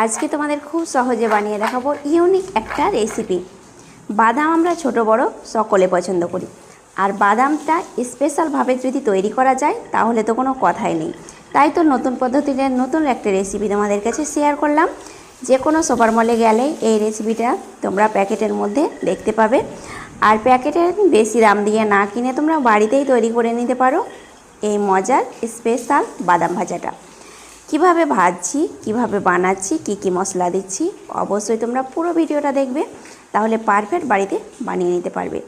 আজকে তোমাদের খুব সহজে বানিয়ে দেখাবো ইউনিক একটা রেসিপি। বাদাম আমরা ছোট বড় সকলে পছন্দ করি, আর বাদামটা স্পেশালভাবে যদি তৈরি করা যায় তাহলে তো কোনো কথাই নেই। তাই তো নতুন পদ্ধতিতে নতুন একটা রেসিপি তোমাদের কাছে শেয়ার করলাম। যে কোনো সুপার মলে গেলে এই রেসিপিটা তোমরা প্যাকেটের মধ্যে দেখতে পাবে, আর প্যাকেটের বেশি দাম দিয়ে না কিনে তোমরা বাড়িতেই তৈরি করে নিতে পারো এই মজার স্পেশাল বাদাম ভাজাটা। কিভাবে ভাজছি, কিভাবে বানাচ্ছি, কি কি মশলা দিচ্ছি, অবশ্যই তোমরা পুরো ভিডিওটা দেখবে, তাহলে পারফেক্ট বাড়িতে বানিয়ে নিতে পারবে।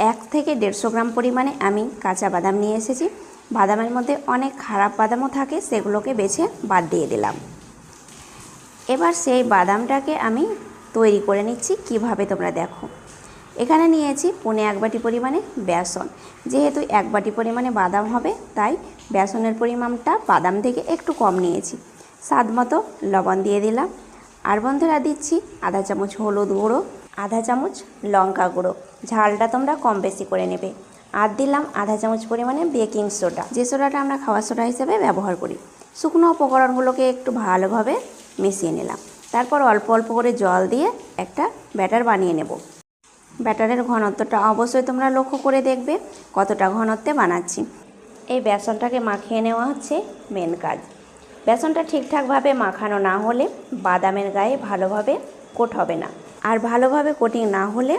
1 থেকে 150 গ্রাম পরিমাণে আমি কাঁচা বাদাম নিয়ে এসেছি। বাদামের মধ্যে অনেক খারাপ বাদামও থাকে, সেগুলোকে বেছে বাদ দিয়ে দিলাম। এবার সেই বাদামটাকে আমি তৈরি করে নিচ্ছি কিভাবে তোমরা দেখো। এখানে নিয়েছি 1.25 বাটি পরিমাণে বেসন। যেহেতু 1 বাটি পরিমাণে বাদাম হবে, তাই বেসনের পরিমাণটা বাদাম থেকে একটু কম নিয়েছি। স্বাদ মতো লবণ দিয়ে দিলাম। আর বন্ধুরা দিচ্ছি আধা চামচ হলুদ গুঁড়ো, আধা চামচ লঙ্কা গুঁড়ো, ঝালটা তোমরা কম বেশি করে নেবে। আর দিলাম আধা চামচ পরিমাণে বেকিং সোডা, যে সোডাটা আমরা খাওয়ার সোডা হিসেবে ব্যবহার করি। শুকনো উপকরণগুলোকে একটু ভালোভাবে মিশিয়ে নিলাম। তারপর অল্প অল্প করে জল দিয়ে একটা ব্যাটার বানিয়ে নেব। ব্যাটারের ঘনত্বটা অবশ্যই তোমরা লক্ষ্য করে দেখবে কতটা ঘনত্বে বানাচ্ছি। এই বেসনটাকে মাখিয়ে নেওয়া হচ্ছে মেন কাজ। বেসনটা ঠিকঠাকভাবে মাখানো না হলে বাদামের গায়ে ভালোভাবে কোট হবে না, আর ভালোভাবে কোটিং না হলে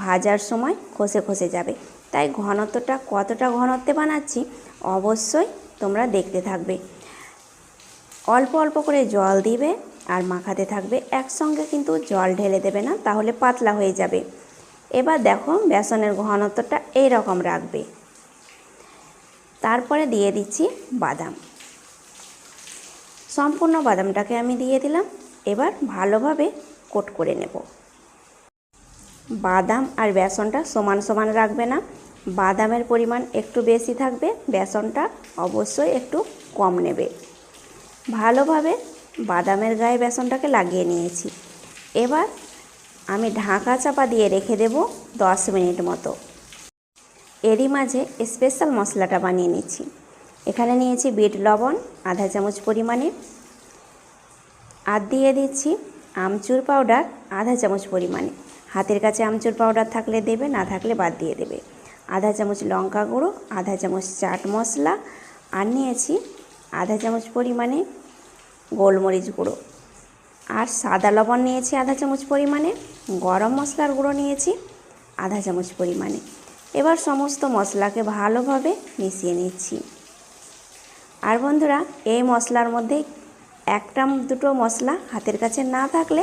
ভাজার সময় খসে খসে যাবে। তাই ঘনত্বটা কতটা ঘনত্বে বানাচ্ছি অবশ্যই তোমরা দেখতে থাকবে। অল্প অল্প করে জল দিবে আর মাখাতে থাকবে, একসঙ্গে কিন্তু জল ঢেলে দেবে না, তাহলে পাতলা হয়ে যাবে। এবার দেখো বেসনের ঘনত্বটা এই রকম রাখবে। তারপরে দিয়ে দিচ্ছি বাদাম। সম্পূর্ণ বাদামটাকে আমি দিয়ে দিলাম। এবার ভালোভাবে কোট করে নেব। বাদাম আর বেসনটা সমান সমান রাখবে না, বাদামের পরিমাণ একটু বেশি থাকবে, বেসনটা অবশ্যই একটু কম নেবে। ভালোভাবে বাদামের গায়ে বেসনটাকে লাগিয়ে নিয়েছি। এবার আমি ঢাকা চাপা দিয়ে রেখে দেব 10 মিনিট মতো। এরই মাঝে স্পেশাল মশলাটা বানিয়ে নিচ্ছি। এখানে নিয়েছি বিট লবণ আধা চামচ পরিমাণে, আর দিয়ে দিচ্ছি আমচুর পাউডার আধা চামচ পরিমাণে। হাতের কাছে আমচুর পাউডার থাকলে দেবে, না থাকলে বাদ দিয়ে দেবে। আধা চামচ লঙ্কা গুঁড়ো, আধা চামচ চাট মশলা, আর নিয়েছি আধা চামচ পরিমাণে গোলমরিচ গুঁড়ো, আর সাদা লবণ নিয়েছি আধা চামচ পরিমাণে, গরম মশলার গুঁড়ো নিয়েছি আধা চামচ পরিমাণে। এবার সমস্ত মশলাকে ভালোভাবে মিশিয়ে নিচ্ছি। আর বন্ধুরা, এই মশলার মধ্যে একটা দুটো মশলা হাতের কাছে না থাকলে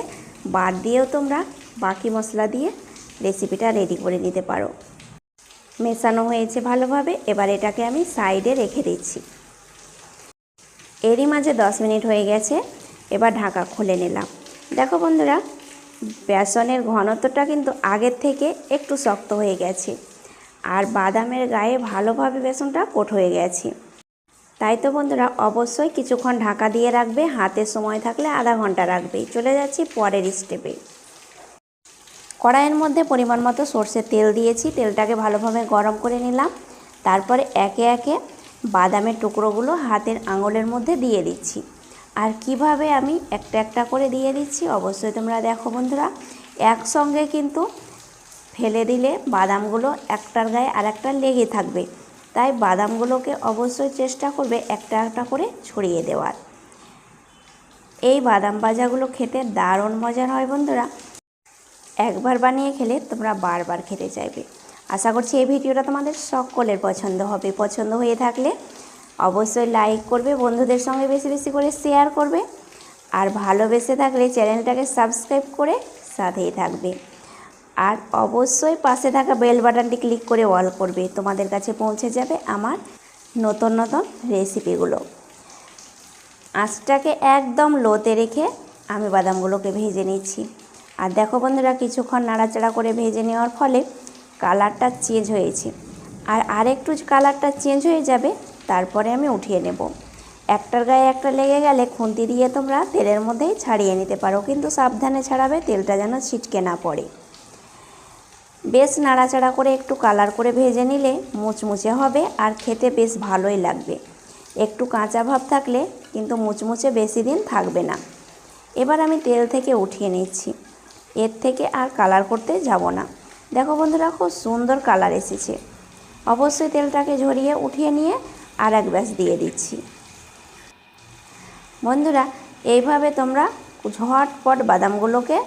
বাদ দিয়েও তোমরা বাকি মশলা দিয়ে রেসিপিটা রেডি করে নিতে পারো। মেশানো হয়েছে ভালোভাবে, এবার এটাকে আমি সাইডে রেখে দিচ্ছি। এরই মাঝে 10 মিনিট হয়ে গেছে। এবার ঢাকা খুলে নিলাম। দেখো বন্ধুরা, বেসনের ঘনত্বটা কিন্তু আগের থেকে একটু শক্ত হয়ে গেছে, আর বাদামের গায়ে ভালোভাবে বেসনটা কোট হয়ে গেছে। তাই তো বন্ধুরা, অবশ্যই কিছুক্ষণ ঢাকা দিয়ে রাখবে, হাতে সময় থাকলে আধা ঘন্টা রাখবে। চলে যাচ্ছি পরের স্টেপে। কড়াইয়ের মধ্যে পরিমাণ মতো সরষের তেল দিয়েছি, তেলটাকে ভালোভাবে গরম করে নিলাম। তারপরে একে একে বাদামের টুকরোগুলো হাতের আঙুলের মধ্যে দিয়ে দিচ্ছি। আর কিভাবে আমি একটা একটা করে দিয়ে দিচ্ছি অবশ্যই তোমরা দেখো বন্ধুরা। একসঙ্গে কিন্তু ফেলে দিলে বাদামগুলো একটার গায়ে আর একটা লেগে থাকবে, তাই বাদামগুলোকে অবশ্যই চেষ্টা করবে একটা একটা করে ছড়িয়ে দেওয়ার। এই বাদাম ভাজাগুলো খেতে দারুণ মজার হয় বন্ধুরা। একবার বানিয়ে খেলে তোমরা বারবার খেতে চাইবে। আশা করছি এই ভিডিওটা তোমাদের সকলের পছন্দ হবে। পছন্দ হয়ে থাকলে অবশ্যই লাইক করবে, বন্ধুদের সঙ্গে বেশি বেশি করে শেয়ার করবে, আর ভালোবেসে থাকলে চ্যানেলটাকে সাবস্ক্রাইব করে সাথেই থাকবে। আর অবশ্যই পাশে থাকা বেল বাটনটি ক্লিক করে অল করবে, তোমাদের কাছে পৌঁছে যাবে আমার নতুন নতুন রেসিপিগুলো। আঁচটাকে একদম লোতে রেখে আমি বাদামগুলোকে ভেজে নিচ্ছি। আর দেখো বন্ধুরা, কিছুক্ষণ নাড়াচাড়া করে ভেজে নেওয়ার ফলে কালারটা চেঞ্জ হয়েছে, আর আরেকটু কালারটা চেঞ্জ হয়ে যাবে, তারপরে আমি উঠিয়ে নেব। একটার গায়ে একটা লেগে গেলে খুন্তি দিয়ে তোমরা তেলের মধ্যেই ছাড়িয়ে নিতে পারো, কিন্তু সাবধানে ছাড়াবে, তেলটা যেন ছিটকে না পড়ে। বেশ নাড়াচাড়া করে একটু কালার করে ভেজে নিলে মুচমুচে হবে, আর খেতে বেশ ভালোই লাগবে। একটু কাঁচা ভাব থাকলে কিন্তু মুচমুচে বেশি দিন থাকবে না। এবার আমি তেল থেকে উঠিয়ে নিচ্ছি, এর থেকে আর কালার করতে যাব না। দেখো বন্ধুরা, খুব সুন্দর কালার এসেছে। অবশ্যই তেলটাকে ঝরিয়ে উঠিয়ে নিয়ে আর এক ব্যাচ দিয়ে দিচ্ছি। বন্ধুরা, এইভাবে তোমরা ঝটপট বাদামগুলোকে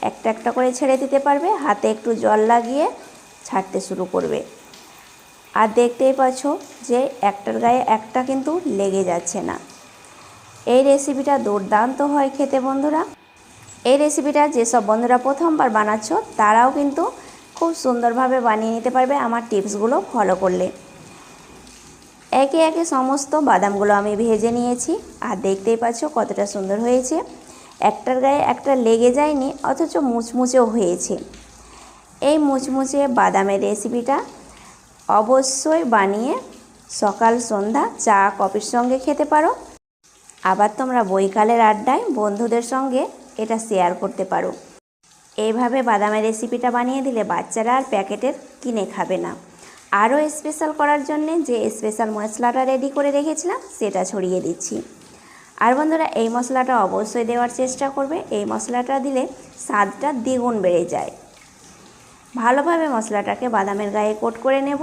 একটা একটা করে ছেড়ে দিতে পারবে। হাতে একটু জল লাগিয়ে ছাড়তে শুরু করবে। আর দেখতেই পাচ্ছ যে একটার গায়ে একটা কিন্তু লেগে যাচ্ছে না। এই রেসিপিটা দুর্দান্ত হয় খেতে বন্ধুরা। এই রেসিপিটা যেসব বন্ধুরা প্রথমবার বানাচ্ছ তারাও কিন্তু খুব সুন্দরভাবে বানিয়ে নিতে পারবে আমার টিপসগুলো ফলো করলে। একে একে সমস্ত বাদামগুলো আমি ভেজে নিয়েছি, আর দেখতেই পাচ্ছ কতটা সুন্দর হয়েছে। একটার গায়ে একটা লেগে যায়নি, অথচ মুচমুচেও হয়েছে। এই মুচমুচে বাদামের রেসিপিটা অবশ্যই বানিয়ে সকাল সন্ধ্যা চা কফির সঙ্গে খেতে পারো। আবার তোমরা বৈকালের আড্ডায় বন্ধুদের সঙ্গে এটা শেয়ার করতে পারো। এইভাবে বাদামের রেসিপিটা বানিয়ে দিলে বাচ্চারা আর প্যাকেটের কিনে খাবে না। আরও স্পেশাল করার জন্যে যে স্পেশাল মশলাটা রেডি করে রেখেছিলাম সেটা ছড়িয়ে দিচ্ছি। আর বন্ধুরা, এই মশলাটা অবশ্যই দেওয়ার চেষ্টা করবে। এই মশলাটা দিলে স্বাদটা দ্বিগুণ বেড়ে যায়। ভালোভাবে মশলাটাকে বাদামের গায়ে কোট করে নেব।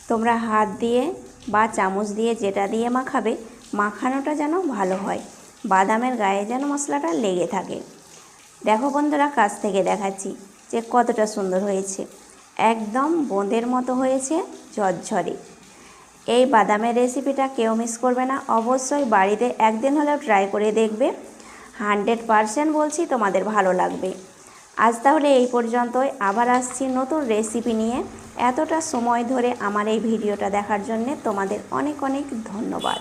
তোমরা হাত দিয়ে বা চামচ দিয়ে যেটা দিয়ে মাখাবে, মাখানোটা যেন ভালো হয়, বাদামের গায়ে যেন মশলাটা লেগে থাকে। দেখো বন্ধুরা, কাছ থেকে দেখাচ্ছি যে কতটা সুন্দর হয়েছে। একদম বোঁদের মতো হয়েছে, ঝরঝরে। এই বাদামের রেসিপিটা কেউ মিস করবে না। অবশ্যই বাড়িতে একদিন হলেও ট্রাই করে দেখবে। 100% বলছি তোমাদের ভালো লাগবে। আজ তাহলে এই পর্যন্তই। আবার আসছি নতুন রেসিপি নিয়ে। এতটা সময় ধরে আমার এই ভিডিওটা দেখার জন্যে তোমাদের অনেক অনেক ধন্যবাদ।